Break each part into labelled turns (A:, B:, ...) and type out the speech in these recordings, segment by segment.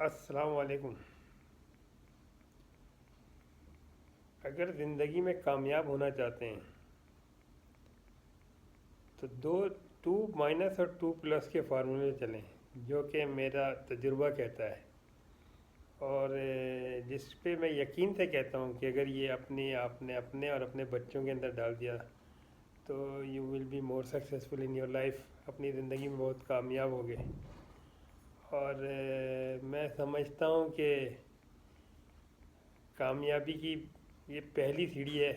A: السلام علیکم۔ اگر زندگی میں کامیاب ہونا چاہتے ہیں تو ٹو مائنس اور ٹو پلس کے فارمولے چلیں، جو کہ میرا تجربہ کہتا ہے، اور جس پہ میں یقین سے کہتا ہوں کہ اگر یہ آپ نے اپنے اور اپنے بچوں کے اندر ڈال دیا تو you will be more successful in your life, اپنی زندگی میں بہت کامیاب ہوگے۔ اور میں سمجھتا ہوں کہ کامیابی کی یہ پہلی سیڑھی ہے،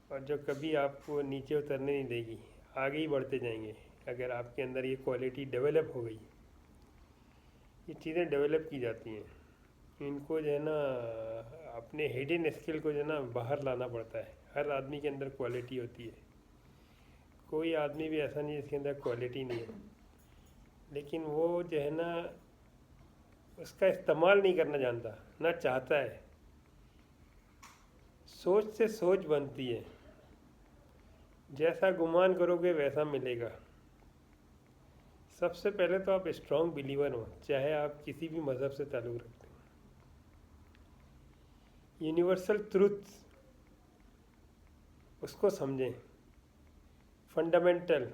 A: اور جو کبھی آپ کو نیچے اترنے نہیں دے گی، آگے ہی بڑھتے جائیں گے اگر آپ کے اندر یہ کوالٹی ڈیولپ ہو گئی۔ یہ چیزیں ڈیولپ کی جاتی ہیں، ان کو جو ہے نا اپنے ہڈن اسکل کو جو ہے نا باہر لانا پڑتا ہے۔ ہر آدمی کے اندر کوالٹی ہوتی ہے، کوئی آدمی بھی ایسا نہیں جس کے اندر کوالٹی نہیں ہے، لیکن وہ جو ہے نا اس کا استعمال نہیں کرنا جانتا، نہ چاہتا ہے۔ سوچ سے سوچ بنتی ہے، جیسا گمان کرو گے ویسا ملے گا۔ سب سے پہلے تو آپ اسٹرانگ بلیور ہوں، چاہے آپ کسی بھی مذہب سے تعلق رکھتے ہیں۔ یونیورسل ٹروتھ اس کو سمجھیں، فنڈامنٹل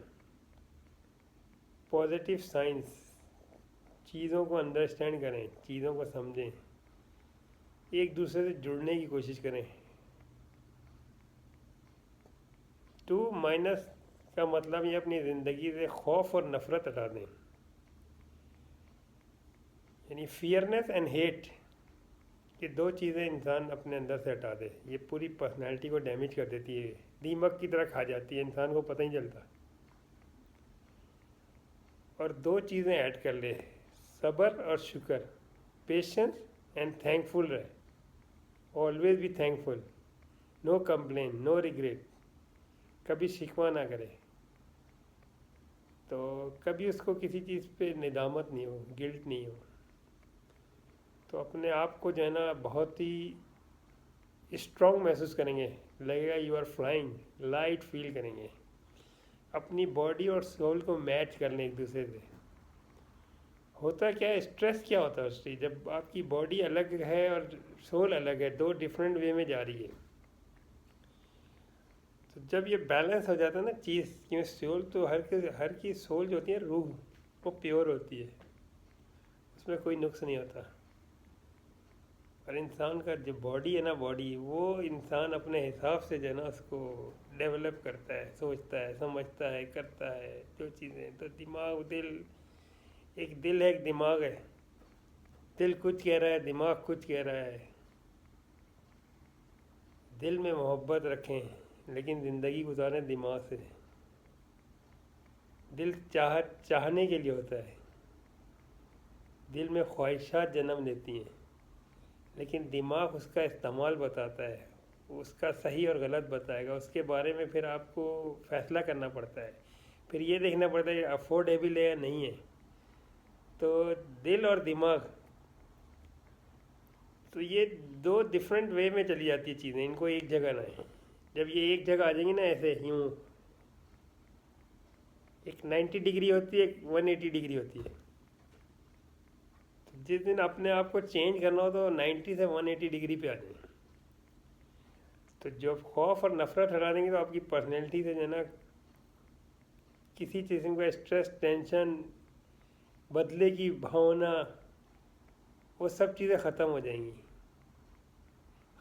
A: پازیٹیو سائنس، چیزوں کو انڈرسٹینڈ کریں، چیزوں کو سمجھیں، ایک دوسرے سے جڑنے کی کوشش کریں۔ ٹو مائنس کا مطلب یہ اپنی زندگی سے خوف اور نفرت ہٹا دیں، یعنی فیئرنیس اینڈ ہیٹ، یہ دو چیزیں انسان اپنے اندر سے ہٹا دے، یہ پوری پرسنالٹی کو ڈیمیج کر دیتی ہے، دیمک کی طرح کھا جاتی ہے، انسان کو پتہ نہیں چلتا۔ اور دو چیزیں ایڈ کر لے، صبر اور شکر، پیشنس اینڈ تھینک فل رہے، always be thankful, no complain, no regret, کبھی شکوہ نہ کرے، تو کبھی اس کو کسی چیز پہ ندامت نہیں ہو، گلٹ نہیں ہو، تو اپنے آپ کو جو ہے نا بہت ہی اسٹرانگ محسوس کریں گے، لگے گا یو آر فلائنگ، لائٹ فیل کریں گے۔ اپنی باڈی اور سول کو میچ کر لیں ایک دوسرے سے۔ ہوتا کیا ہے، اسٹریس کیا ہوتا ہے اسٹریس، جب آپ کی باڈی الگ ہے اور سول الگ ہے، دو ڈفرینٹ وے میں جا رہی ہے، تو جب یہ بیلنس ہو جاتا ہے نا چیز، کیونکہ سول تو ہر کی سول جو ہوتی ہے روح، وہ پیور ہوتی ہے، اس میں کوئی نقص نہیں ہوتا۔ اور انسان کا جو باڈی ہے نا، باڈی وہ انسان اپنے حساب سے جو ہے نا اس کو ڈیولپ کرتا ہے، سوچتا ہے، سمجھتا ہے، کرتا ہے جو چیزیں۔ تو دماغ، دل، ایک دل ہے، ایک دماغ ہے، دل کچھ کہہ رہا ہے، دماغ کچھ کہہ رہا ہے۔ دل میں محبت رکھیں لیکن زندگی گزاریں دماغ سے۔ دل چاہنے کے لیے ہوتا ہے، دل میں خواہشات جنم لیتی ہیں، لیکن دماغ اس کا استعمال بتاتا ہے، اس کا صحیح اور غلط بتائے گا، اس کے بارے میں پھر آپ کو فیصلہ کرنا پڑتا ہے، پھر یہ دیکھنا پڑتا ہے کہ افورڈیبل ہے یا نہیں ہے۔ تو دل اور دماغ، تو یہ دو ڈفرینٹ وے میں چلی جاتی ہے چیزیں، ان کو ایک جگہ نہ ہے۔ جب یہ ایک جگہ آ جائیں گی نا، ایسے یوں ایک 90 ڈگری ہوتی ہے، ایک 180 ڈگری ہوتی ہے، جس دن اپنے آپ کو چینج کرنا ہو تو 90 سے 180 ڈگری پہ آ جائیں۔ تو جب خوف اور نفرت ہٹا دیں گے تو آپ کی پرسنالٹی سے جو ہے نا کسی قسم کا اسٹریس، ٹینشن، بدلے کی بھاونا، وہ سب چیزیں ختم ہو جائیں گی۔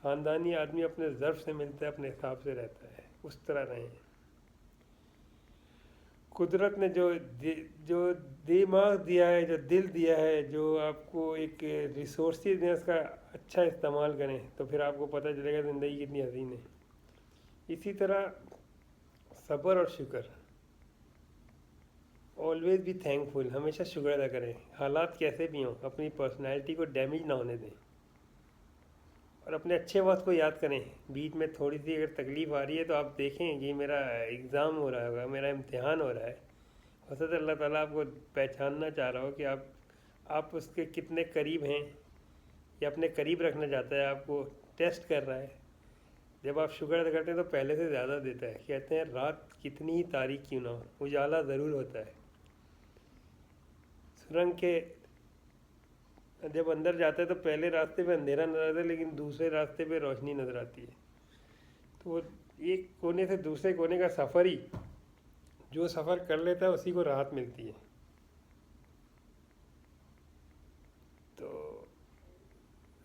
A: خاندانی آدمی اپنے ظرف سے ملتا ہے، اپنے حساب سے رہتا ہے، اس طرح رہیں۔ قدرت نے جو دماغ دیا ہے، جو دل دیا ہے، جو آپ کو ایک ریسورسز دیں، اس کا اچھا استعمال کریں تو پھر آپ کو پتہ چلے گا زندگی کتنی حسین ہے۔ اسی طرح صبر اور شکر، آلویز بھی تھینک فل، ہمیشہ شکر ادا کریں، حالات کیسے بھی ہوں، اپنی پرسنالٹی کو ڈیمیج نہ ہونے دیں، اور اپنے اچھے وقت کو یاد کریں۔ بیچ میں تھوڑی سی اگر تکلیف آ رہی ہے تو آپ دیکھیں کہ میرا ایگزام ہو رہا ہوگا، میرا امتحان ہو رہا ہے، ہو سکتا ہے اللہ تعالیٰ آپ کو پہچاننا چاہ رہا ہو کہ آپ اس کے کتنے قریب ہیں، یا اپنے قریب رکھنا چاہتا ہے، آپ کو ٹیسٹ کر رہا ہے۔ جب آپ شکر ادا کرتے ہیں تو پہلے سے زیادہ دیتا ہے۔ کہتے ہیں رات کتنی ہی تاریک کیوں نہ ہو، اجالا ضرور ہوتا ہے۔ سرنگ کے جب اندر جاتا ہے تو پہلے راستے پہ اندھیرا نظر آتا ہے، لیکن دوسرے راستے پہ روشنی نظر آتی ہے. تو وہ ایک کونے سے دوسرے کونے کا سفر ہی جو سفر کر لیتا ہے اسی کو راحت ملتی ہے. تو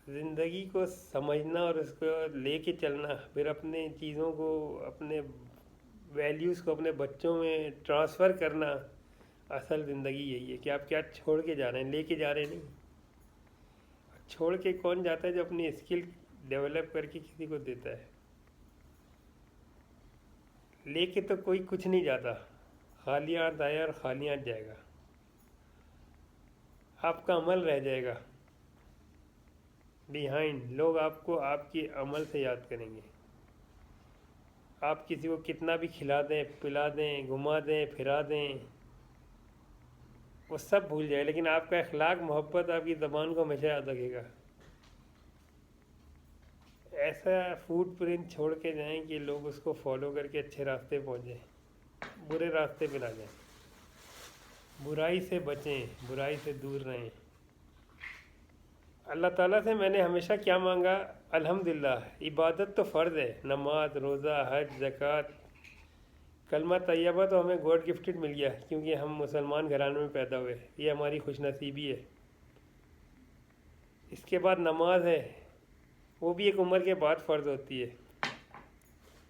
A: زندگی کو سمجھنا اور اس کو لے کے چلنا، پھر اپنے چیزوں کو، اپنے ویلیوز کو اپنے بچوں میں ٹرانسفر کرنا، اصل زندگی یہی ہے کہ آپ کیا چھوڑ کے جا رہے ہیں، لے کے جا رہے ہیں نہیں. چھوڑ کے کون جاتا ہے جو اپنی اسکل ڈیولپ کر کے کسی کو دیتا ہے. لے کے تو کوئی کچھ نہیں جاتا، خالی ہاتھ آیا اور خالی ہاتھ جائے گا. آپ کا عمل رہ جائے گا بیہائنڈ، لوگ آپ کو آپ کے عمل سے یاد کریں گے. آپ کسی کو کتنا بھی کھلا دیں، پلا دیں، گھما دیں، پھرا دیں، وہ سب بھول جائے، لیکن آپ کا اخلاق، محبت آپ کی زبان کو ہمیشہ یاد رکھے گا. ایسا فوٹ پرنٹ چھوڑ کے جائیں کہ لوگ اس کو فالو کر کے اچھے راستے پہنچ جائیں، برے راستے پہ نہ جائیں. برائی سے بچیں، برائی سے دور رہیں. اللہ تعالیٰ سے میں نے ہمیشہ کیا مانگا؟ الحمدللہ عبادت تو فرض ہے، نماز، روزہ، حج، زکوٰۃ، کلمہ طیبہ تو ہمیں گاڈ گفٹڈ مل گیا کیونکہ ہم مسلمان گھرانے میں پیدا ہوئے، یہ ہماری خوش نصیبی ہے. اس کے بعد نماز ہے، وہ بھی ایک عمر کے بعد فرض ہوتی ہے،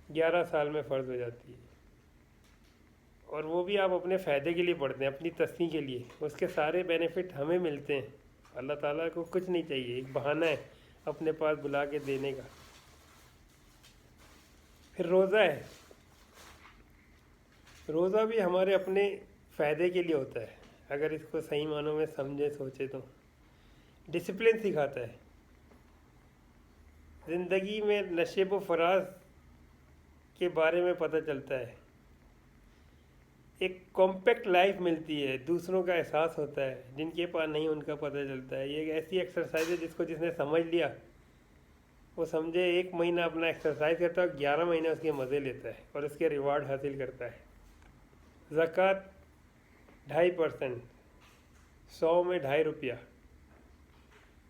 A: 11 سال میں فرض ہو جاتی ہے، اور وہ بھی آپ اپنے فائدے کے لیے پڑھتے ہیں، اپنی تسکین کے لیے. اس کے سارے بینیفٹ ہمیں ملتے ہیں، اللہ تعالیٰ کو کچھ نہیں چاہیے، ایک بہانہ ہے اپنے پاس بلا کے دینے کا. پھر روزہ ہے، روزہ بھی ہمارے اپنے فائدے کے لیے ہوتا ہے، اگر اس کو صحیح معنوں میں سمجھے سوچے تو. ڈسپلن سکھاتا ہے، زندگی میں نشیب و فراز کے بارے میں پتہ چلتا ہے، ایک کمپیکٹ لائف ملتی ہے، دوسروں کا احساس ہوتا ہے، جن کے پاس نہیں ان کا پتہ چلتا ہے. یہ ایک ایسی ایکسرسائز ہے جس نے سمجھ لیا وہ سمجھے 1 مہینہ اپنا ایکسرسائز کرتا ہے، 11 مہینے اس کے مزے لیتا ہے اور اس کے ریوارڈ حاصل کرتا ہے. زکوٰۃ 2.5%، 100 میں 2.5 روپیہ،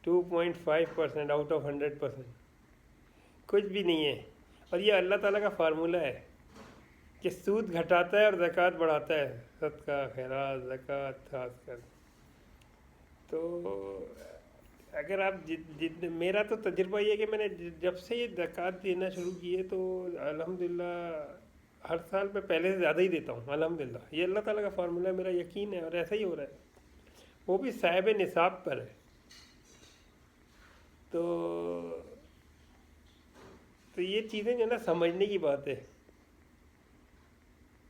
A: 2.5% آؤٹ آف 100%، کچھ بھی نہیں ہے. اور یہ اللہ تعالیٰ کا فارمولہ ہے کہ سود گھٹاتا ہے اور زکوٰۃ بڑھاتا ہے، صدقہ، خیرات، زکوٰۃ خاص کر. تو اگر آپ میرا تو تجربہ یہ ہے کہ میں نے جب سے یہ زکوٰۃ دینا شروع کی ہے تو الحمدللہ ہر سال میں پہلے سے زیادہ ہی دیتا ہوں الحمدللہ. یہ اللہ تعالیٰ کا فارمولہ ہے، میرا یقین ہے، اور ایسا ہی ہو رہا ہے، وہ بھی صاحب نصاب پر ہے. تو یہ چیزیں جو ہے نا سمجھنے کی بات ہے.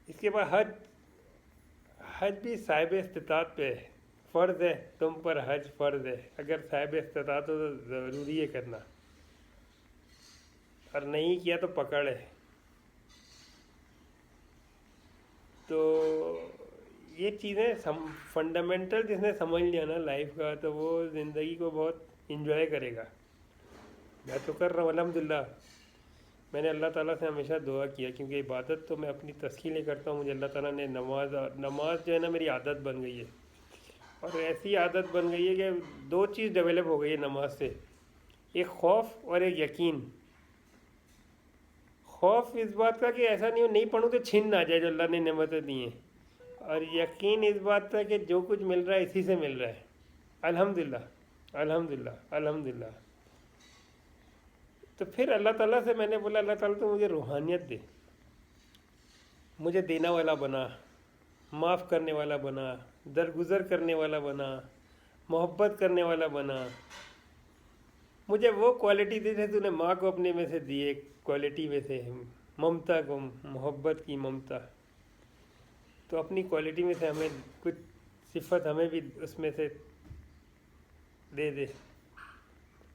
A: اس کے بعد حج بھی صاحب استطاعت پہ ہے، فرض ہے، تم پر حج فرض ہے. اگر صاحب استطاعت ہو تو ضروری ہے کرنا، اور نہیں کیا تو پکڑ ہے. تو یہ چیزیں فنڈامنٹل جس نے سمجھ لیا نا لائف کا، تو وہ زندگی کو بہت انجوائے کرے گا. میں تو کر رہا ہوں الحمدللہ. میں نے اللہ تعالیٰ سے ہمیشہ دعا کیا، کیونکہ عبادت تو میں اپنی تسکین لیے کرتا ہوں. مجھے اللہ تعالیٰ نے نماز جو ہے نا میری عادت بن گئی ہے، اور ایسی عادت بن گئی ہے کہ 2 چیز ڈیولپ ہو گئی ہے نماز سے، ایک خوف اور ایک یقین. خوف اس بات کا کہ ایسا نہیں پڑھوں تو چھین نہ جائے جو اللہ نے نعمتیں دی ہیں، اور یقین اس بات کا کہ جو کچھ مل رہا ہے اسی سے مل رہا ہے. الحمدللہ الحمدللہ الحمدللہ. تو پھر اللہ تعالیٰ سے میں نے بولا اللہ تعالیٰ تو مجھے روحانیت دے، مجھے دینا والا بنا، معاف کرنے والا بنا، درگزر کرنے والا بنا، محبت کرنے والا بنا. مجھے وہ کوالٹی دی تو نے ماں کو اپنے میں سے دی، ایک کوالٹی میں سے ممتا کو، محبت کی ممتا. تو اپنی کوالٹی میں سے ہمیں کچھ صفت ہمیں بھی اس میں سے دے دے،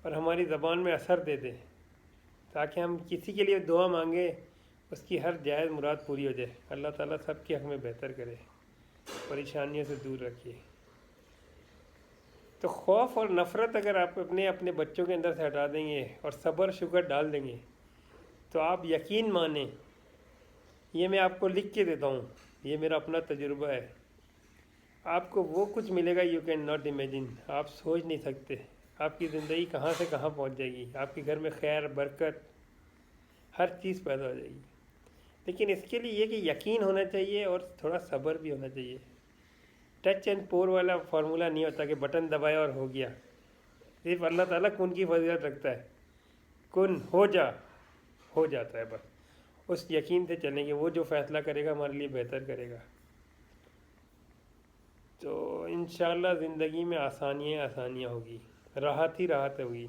A: اور ہماری زبان میں اثر دے دے، تاکہ ہم کسی کے لیے دعا مانگیں اس کی ہر جائز مراد پوری ہو جائے. اللہ تعالیٰ سب کے حق میں بہتر کرے، پریشانیوں سے دور رکھیے. تو خوف اور نفرت اگر آپ اپنے بچوں کے اندر سے ہٹا دیں گے اور صبر شکر ڈال دیں گے تو آپ یقین مانیں، یہ میں آپ کو لکھ کے دیتا ہوں، یہ میرا اپنا تجربہ ہے. آپ کو وہ کچھ ملے گا یو کین ناٹ امیجن، آپ سوچ نہیں سکتے آپ کی زندگی کہاں سے کہاں پہنچ جائے گی، آپ کے گھر میں خیر برکت ہر چیز پیدا ہو جائے گی. لیکن اس کے لیے یہ کہ یقین ہونا چاہیے اور تھوڑا صبر بھی ہونا چاہیے. ٹچ اینڈ پور والا فارمولہ نہیں ہوتا کہ بٹن دبایا اور ہو گیا. صرف اللہ تعالیٰ کن کی فضیلت رکھتا ہے، کن ہو جا، ہو جاتا ہے بس. اس یقین سے چلیں گے، وہ جو فیصلہ کرے گا ہمارے لیے بہتر کرے گا. تو انشاءاللہ زندگی میں آسانیاں آسانیاں ہوگی، راحت ہی راحت ہوگی.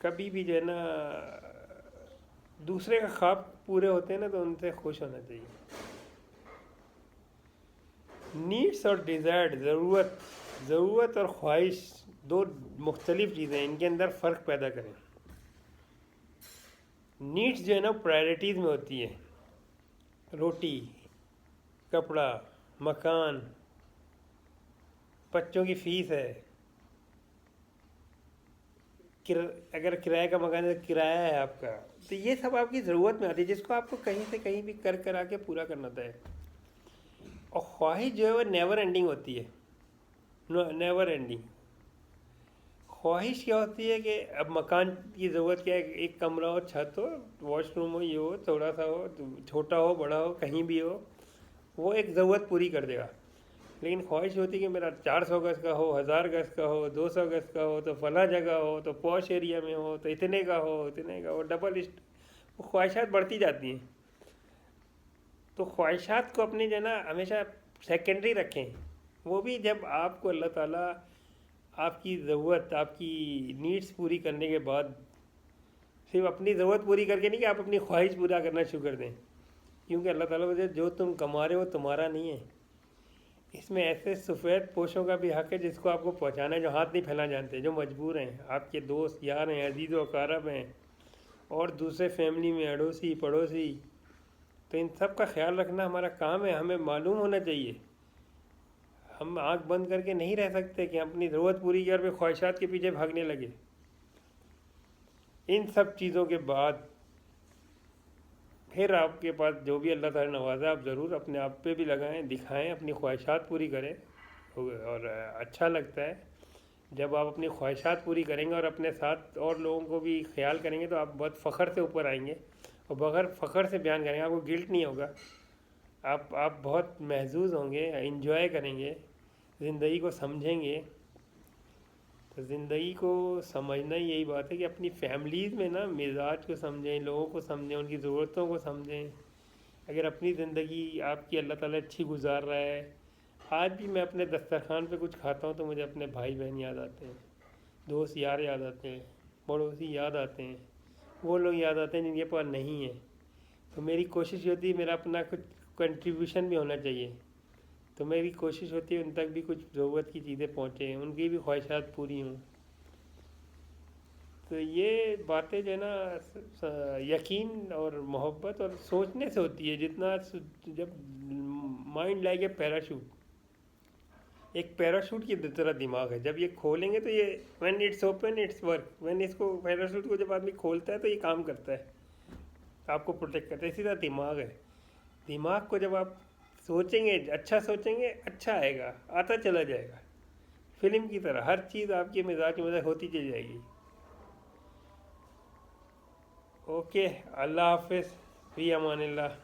A: کبھی بھی جو ہے نا دوسرے کا خواب پورے ہوتے ہیں نا تو ان سے خوش ہونا چاہیے. نیڈس اور ڈیزائر، ضرورت اور خواہش دو مختلف چیزیں ہیں، ان کے اندر فرق پیدا کریں. نیڈس جو ہے نا پرائرٹیز میں ہوتی ہے، روٹی، کپڑا، مکان، بچوں کی فیس ہے، اگر کرائے کا مکان ہے تو کرایہ ہے آپ کا، تو یہ سب آپ کی ضرورت میں آتی ہے جس کو آپ کو کہیں سے کہیں بھی کر آ کے پورا کرنا ہوتا ہے. اور خواہش جو ہے وہ نیور اینڈنگ ہوتی ہے، نیور اینڈنگ. خواہش کیا ہوتی ہے کہ اب مکان کی ضرورت کیا ہے، ایک کمرہ ہو، چھت ہو، واش روم ہو، یہ ہو، تھوڑا سا ہو، چھوٹا ہو بڑا ہو کہیں بھی ہو، وہ ایک ضرورت پوری کر دے گا. لیکن خواہش ہوتی ہے کہ میرا 400 گز کا ہو، 1000 گز کا ہو، 200 گز کا ہو، تو فلاں جگہ ہو، تو پوش ایریا میں ہو، تو اتنے کا ہو، اتنے کا ہو، وہ خواہشات بڑھتی جاتی ہیں. تو خواہشات کو اپنی جو ہے نا ہمیشہ سیکنڈری رکھیں. وہ بھی جب آپ کو اللہ تعالیٰ آپ کی ضرورت، آپ کی نیڈس پوری کرنے کے بعد، صرف اپنی ضرورت پوری کر کے نہیں کہ آپ اپنی خواہش پورا کرنا شروع کر دیں. کیونکہ اللہ تعالیٰ کو جو تم کما رہے ہو تمہارا نہیں ہے، اس میں ایسے سفید پوشوں کا بھی حق ہے جس کو آپ کو پہنچانا ہے، جو ہاتھ نہیں پھیلانا جانتے، جو مجبور ہیں، آپ کے دوست یار ہیں، عزیز و اقارب ہیں، اور دوسرے فیملی میں اڑوسی پڑوسی. تو ان سب کا خیال رکھنا ہمارا کام ہے. ہمیں معلوم ہونا چاہیے، ہم آنکھ بند کر کے نہیں رہ سکتے کہ اپنی ضرورت پوری کر پہ خواہشات کے پیچھے بھاگنے لگے. ان سب چیزوں کے بعد پھر آپ کے پاس جو بھی اللہ تعالیٰ نے نوازا آپ ضرور اپنے آپ پہ بھی لگائیں، دکھائیں، اپنی خواہشات پوری کریں. اور اچھا لگتا ہے جب آپ اپنی خواہشات پوری کریں گے اور اپنے ساتھ اور لوگوں کو بھی خیال کریں گے تو آپ بہت فخر سے اوپر آئیں گے، اور بغیر فخر سے بیان کریں گے، آپ کو گلٹ نہیں ہوگا. آپ بہت محظوظ ہوں گے، انجوائے کریں گے، زندگی کو سمجھیں گے. تو زندگی کو سمجھنا ہی یہی بات ہے کہ اپنی فیملیز میں نا مزاج کو سمجھیں، لوگوں کو سمجھیں، ان کی ضرورتوں کو سمجھیں. اگر اپنی زندگی آپ کی اللہ تعالیٰ اچھی گزار رہا ہے، آج بھی میں اپنے دسترخوان پہ کچھ کھاتا ہوں تو مجھے اپنے بھائی بہن یاد آتے ہیں، دوست یار یاد آتے ہیں، پڑوسی یاد آتے ہیں، وہ لوگ یاد آتے ہیں جن کے پاس نہیں ہیں. تو میری کوشش ہوتی ہے میرا اپنا کچھ کنٹریبیوشن بھی ہونا چاہیے. تو میری کوشش ہوتی ہے ان تک بھی کچھ ضرورت کی چیزیں پہنچیں، ان کی بھی خواہشات پوری ہوں. تو یہ باتیں جو ہے نا یقین اور محبت اور سوچنے سے ہوتی ہے. جتنا جب مائنڈ لائک اے پیراشوٹ، ایک پیراشوٹ کی طرح دماغ ہے، جب یہ کھولیں گے تو یہ when it's open it's work, when اس کو پیراشوٹ کو جب آدمی کھولتا ہے تو یہ کام کرتا ہے، آپ کو پروٹیکٹ کرتا ہے. اسی طرح دماغ ہے، دماغ کو جب آپ سوچیں گے، اچھا سوچیں گے، اچھا آئے گا، آتا چلا جائے گا. فلم کی طرح ہر چیز آپ کے مزاج کی مزاج ہوتی چلی جائے گی. اوکے، اللہ حافظ، فی امان اللہ.